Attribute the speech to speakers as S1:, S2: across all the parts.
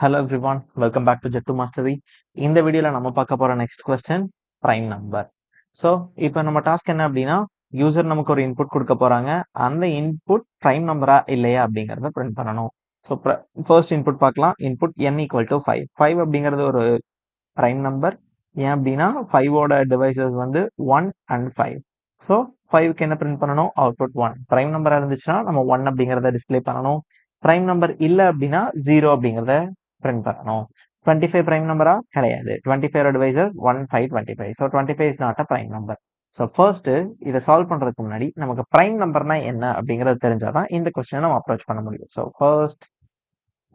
S1: Hello everyone, welcome back to Jet2 Mastery. இந்த வீடியோல நம்ம பார்க்க போற next question prime number. So இப்போ நம்ம டாஸ்க் என்ன அப்படின்னா யூசர் நமக்கு ஒரு இன்புட் கொடுக்க போறாங்க. அந்த இன்புட் prime நம்பரா இல்லையா அப்படிங்கறத print பண்ணணும். ஸோ ஃபர்ஸ்ட் இன்புட் பார்க்கலாம். Input n equal to 5. 5 அப்படிங்கிறது ஒரு prime நம்பர். ஏன் அப்படின்னா 5 ஓட டிவைசஸ் வந்து 1 and 5. ஸோ 5க்கு என்ன பிரிண்ட் பண்ணணும்? அவுட்புட் 1. prime நம்பரா இருந்துச்சுன்னா நம்ம 1 அப்படிங்கறத டிஸ்ப்ளே பண்ணணும். prime நம்பர் இல்ல அப்படின்னா 0 அப்படிங்கறத print பண்ணணும். 25 prime number கிடையாது. 25 divisors 1, 5, 25. So 25 is not a prime number. So first இதை சால்வ் பண்றதுக்கு முன்னாடி நமக்கு prime numberனா என்ன அப்படிங்கறது தெரிஞ்சாதான் இந்த கொஸ்டினை நம்ம அப்ரோச் பண்ண முடியும். So first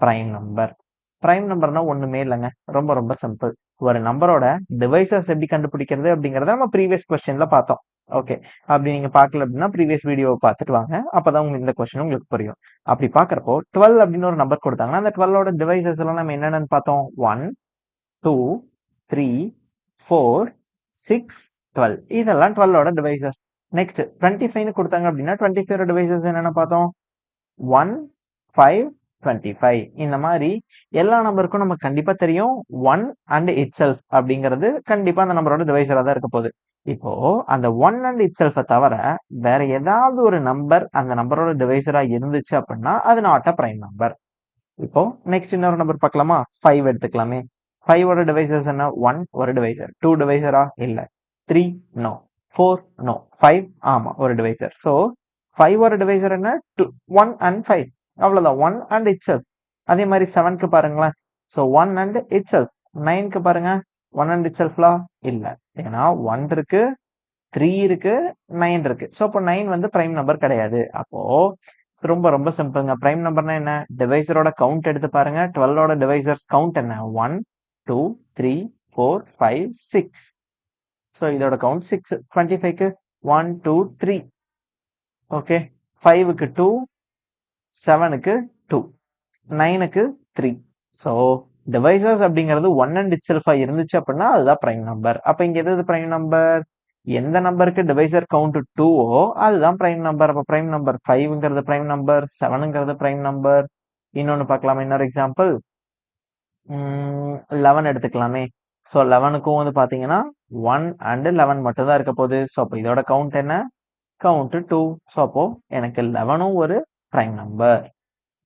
S1: prime number. prime numberனா ஒண்ணுமே இல்லைங்க. ரொம்ப ரொம்ப சிம்பிள். ஒரு நம்பரோட டிவைசஸ் எப்படி கண்டுபிடிக்கிறது அப்படிங்கறத நம்ம ப்ரீவியஸ் கொஸ்டின்ல பார்த்தோம். ஓகே, அப்படி நீங்க பார்க்கல அப்படின்னா ப்ரீவியஸ் வீடியோவை பார்த்துட்டு வாங்க. அப்பதான் உங்களுக்கு இந்த கொஸ்டின் உங்களுக்கு புரியும். அப்படி பாக்குறப்போ 12 அப்படின்னு ஒரு நம்பர் கொடுத்தாங்கன்னா அந்த 12ஓட டிவைசஸ் எல்லாம் நம்ம என்னென்னு பார்த்தோம். 1, 2, 3, 4, 6, 12. இதெல்லாம் 12ஓட டிவைசஸ். நெக்ஸ்ட் 25 கொடுத்தாங்க அப்படின்னா 25 டிவைசஸ் என்னென்ன பார்த்தோம். 1, 5, 25. இந்த மாதிரி எல்லா நம்பருக்கும் நமக்கு கண்டிப்பா தெரியும் 1 and itself அப்படிங்கிறது கண்டிப்பா அந்த நம்பரோட டிவைசரா தான் இருக்க போகுது. இப்போ அந்த 1 and itself தவிர வேற ஏதாவது ஒரு நம்பர் அந்த நம்பரோட டிவைசரா இருந்துச்சு அப்படின்னா அது நாட் அ பிரைம் நம்பர். இப்போ நெக்ஸ்ட் இன்னொரு நம்பர் பார்க்கலாமா? 5 எடுத்துக்கலாமே. 5 ஓட டிவைசர்ஸ் என்ன? 1 ஒரு டிவைசர். 2 டிவைசரா? இல்ல. 3 நோ. 4 நோ. 5 ஆமா ஒரு டிவைசர். சோ 5 ஓட டிவைசர் என்ன? 1 and 5. அவ்வளவுதான். 1 and itself. அதே மாதிரி 7க்கு பாருங்களேன். So 1 and itself. 9க்கு பாருங்க. 1 and itselfலா? இல்ல. ஏன்னா 1 இருக்கு, 3 இருக்கு, 9 இருக்கு. சோ அப்போ 9 வந்து பிரைம் நம்பர் கிடையாது. அப்போ ரொம்ப ரொம்ப சிம்பிள்ங்க. பிரைம் நம்பர்னா என்ன? டிவைசரோட கவுண்ட் எடுத்து பாருங்க. 12ஓட டிவைசர்ஸ் கவுண்ட் என்ன? 1, 2, 3, 4, 5, 6. சோ இதோட கவுண்ட் 6. 25க்கு 1, 2, 3. ஓகே, 5க்கு 2, 7க்கு 2, 9க்கு 3. சோ டிவைசர்ஸ் அப்படிங்கிறது 1 and itself இருந்துச்சு அப்படின்னா அதுதான் பிரைம் நம்பர். அப்ப இங்க எது பிரைம் நம்பர்? எந்த நம்பருக்கு டிவைசர் கவுண்ட் 2ஓ அதுதான் பிரைம் நம்பர். அப்ப பிரைம் நம்பர் 5ங்கிறது பிரைம் நம்பர், 7ங்கிறது பிரைம் நம்பர். இன்னொன்னு பார்க்கலாமா? இன்னொரு எக்ஸாம்பிள் 11 எடுத்துக்கலாமே. சோ 11க்கும் வந்து பாத்தீங்கன்னா 1 and 11 மட்டும் தான் இருக்க போகுது. சோ அப்போ இதோட கவுண்ட் என்ன? கவுண்ட் 2. சோ அப்போ எனக்கு 11ம் ஒரு பிரைம் நம்பர்.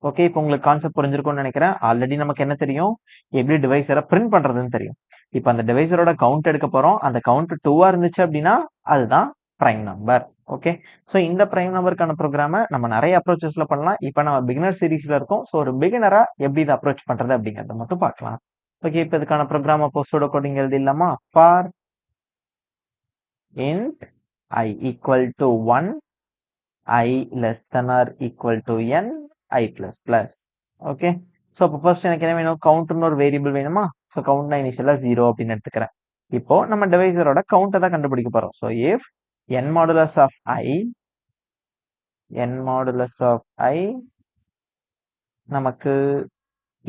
S1: ஓகே, இப்போ உங்களுக்கு கான்செப்ட் புரிஞ்சிருக்கும்னு நினைக்கிறேன். ஆல்ரெடி நமக்கு என்ன தெரியும்? எப்படி டிவைசரை பிரிண்ட் பண்றதுன்னு தெரியும். இப்போ அந்த டிவைசரோட கவுண்ட் எடுக்க போறோம். அந்த கவுண்ட் 2வா இருந்துச்சு அப்படின்னா அதுதான் பிரைம் நம்பர். ஓகே, ஸோ இந்த பிரைம் நம்பருக்கான ப்ரோக்ராமை நம்ம நிறைய அப்ரோச்சஸ்ல பண்ணலாம். இப்போ நம்ம பிகினர் சீரீஸ்ல இருக்கோம். ஸோ ஒரு பிகினரா எப்படி இதை அப்ரோச் பண்றது அப்படிங்கறத மட்டும் பார்க்கலாம். ஓகே, இப்போ இதுக்கான ப்ரோக்ராம் போஸ்டோட கோடிங் எழுதிடலாமா? For int I equal to 1, I less than or equal to n, I plus plus. Okay, so அப்போ ஃபர்ஸ்ட் எனக்கு என்ன வேணும்? கவுண்ட்னு ஒரு வேரியபிள் வேணுமா? ஸோ கவுண்ட் நான் இனிஷியலா 0 அப்படின்னு எடுத்துக்கிறேன். இப்போ நம்ம டிவைசரோட கவுண்ட்டை தான் கண்டுபிடிக்க போறோம். So if n modulus of I நமக்கு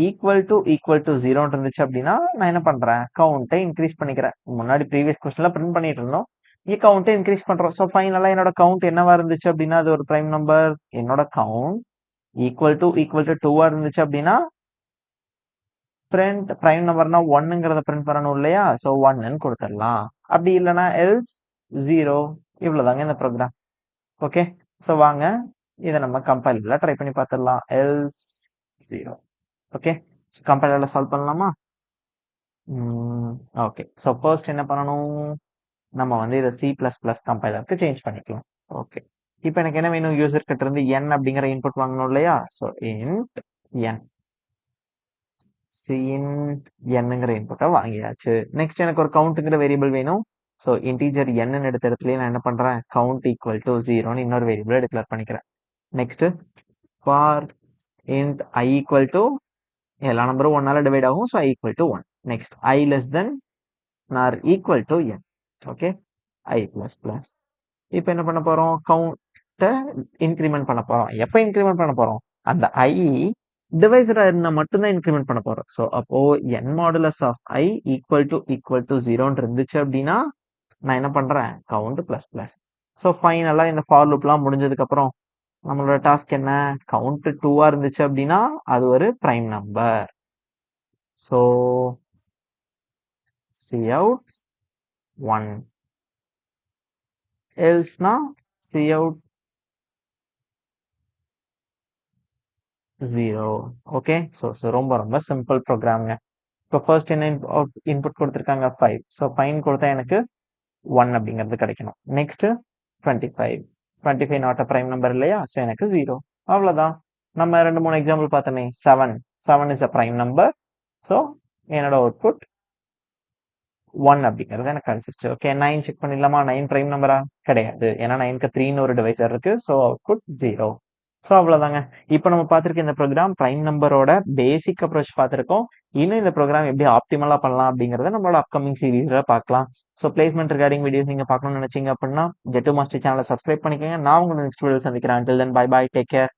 S1: ஈக்குவல் டு 0 இருந்துச்சு அப்படின்னா நான் என்ன பண்றேன்? கவுண்ட்டை இன்க்ரீஸ் பண்ணிக்கிறேன். முன்னாடி ப்ரீவியஸ் கொஸ்டின்ல பிரிண்ட் பண்ணிட்டு இருந்தோம். இங்க கவுண்ட்டை இன்க்ரீஸ் பண்றோம். ஸோ ஃபைனலா என்னோட கவுண்ட் என்னவா இருந்துச்சு அப்படின்னா அது ஒரு பிரைம் நம்பர். என்னோட கவுண்ட் ஈக்குவல் டு 2வா இருந்துச்சு அப்படின்னா பிரிண்ட் பிரைம் நம்பர்னா 1ங்கிறத பிரிண்ட் பண்ணணும் இல்லையா? ஸோ 1ன்னு கொடுத்துடலாம். அப்படி இல்லைன்னா எல்ஸ் 0. இவ்வளவுதாங்க இந்த ப்ரோக்ராம். ஓகே, ஸோ வாங்க இதை நம்ம கம்பைலர்ல ட்ரை பண்ணி பார்த்துடலாம். எல்ஸ் 0. ஓகே, கம்பைலர்ல சால்வ் பண்ணலாமா? ஓகே, ஸோ ஃபர்ஸ்ட் என்ன பண்ணணும்? நம்ம வந்து இதை C++ கம்பைலருக்கு சேஞ்ச் பண்ணிக்கலாம். ஓகே, இப்போ எனக்கு என்ன வேணும்? யூசர் கிட்ட இருந்து n அப்படிங்கிற இன்புட் வாங்கணும் இல்லையா? ஸோ இன்ட் n cint nங்கிற இன்புட்டை வாங்கியாச்சு. நெக்ஸ்ட் எனக்கு ஒரு கவுண்ட்ங்கிற வேரியபிள் வேணும். ஸோ இன்டீஜர் n எடுத்த இடத்துல நான் என்ன பண்றேன்? கவுண்ட் ஈக்குவல் டு 0ன்னு இன்னொரு வேரியபிளை டிக்ளேர் பண்ணிக்கிறேன். Next for int I equal to எல்லா நம்பரும் 1ஆல டிவைட் ஆகும். So I equal to 1. Next I less than or equal to n. Okay, I plus plus. இப்போ என்ன பண்ண போறோம்? கவுண்ட்டை இன்க்ரிமெண்ட் பண்ண போறோம். எப்போ இன்க்ரிமெண்ட் பண்ண போறோம்? அந்த I டிவைசரா இருந்தா மட்டும்தான் இன்க்ரிமெண்ட் பண்ண போறோம். ஸோ அப்போ n modulus of I equal to 0ன்னு இருந்துச்சு அப்படின்னா நான் என்ன பண்றேன்? Count plus plus. ஸோ ஃபைனலா இந்த ஃபார் லூப்லாம் முடிஞ்சதுக்கு அப்புறம் நம்மளோட டாஸ்க் என்ன? கவுண்ட் 2வா இருந்துச்சு அப்படின்னா அது ஒரு prime number. So cout 1 எல்ஸ்னா cout 0. Okay, so ரொம்ப ரொம்ப சிம்பிள் ப்ரோக்ராம்ங்க. இப்போ ஃபர்ஸ்ட் என்ன இன்புட் கொடுத்துருக்காங்க 5. ஸோ 5 கொடுத்தா எனக்கு 1 அப்படிங்கிறது கிடைக்கணும். Next 25. 25 not a prime number இல்லையா? ஸோ எனக்கு 0. அவ்வளோதான். நம்ம 2-3 எக்ஸாம்பிள் பார்த்தோமே. 7 is a prime number. So என்னோட அவுட்புட் 1 அப்படிங்கிறது எனக்கு கிடைச்சிருச்சு. ஓகே, 9 செக் பண்ணிடலாமா? 9 பிரைம் நம்பரா? கிடையாது. ஏன்னா 9க்கு 3ன்னு ஒரு டிவைசர் இருக்கு. So output 0. ஸோ அவ்வளோதாங்க. இப்போ நம்ம பார்த்துருக்க இந்த ப்ரோக்ராம் பிரைம் நம்பரோட பேசிக் அப்ரோச் பார்த்துருக்கோம். இன்னும் இந்த ப்ரோக்ராம் எப்படி ஆப்டிமலா பண்ணலாம் அப்படிங்கறத நம்மளோட அப்கமிங் சீரீஸ்ல பார்க்கலாம். ஸோ பிளேஸ்மெண்ட் ரிகார்டிங் வீடியோஸ் நீங்க பார்க்கணும்னு நினைச்சீங்க அப்படின்னா ஜெட்டு மாஸ்டர் சேனலை சப்ஸ்கிரைப் பண்ணிக்கோங்க. நான் உங்களை நெக்ஸ்ட் வீடியோ சந்திக்கிறேன். until then bye bye, take care.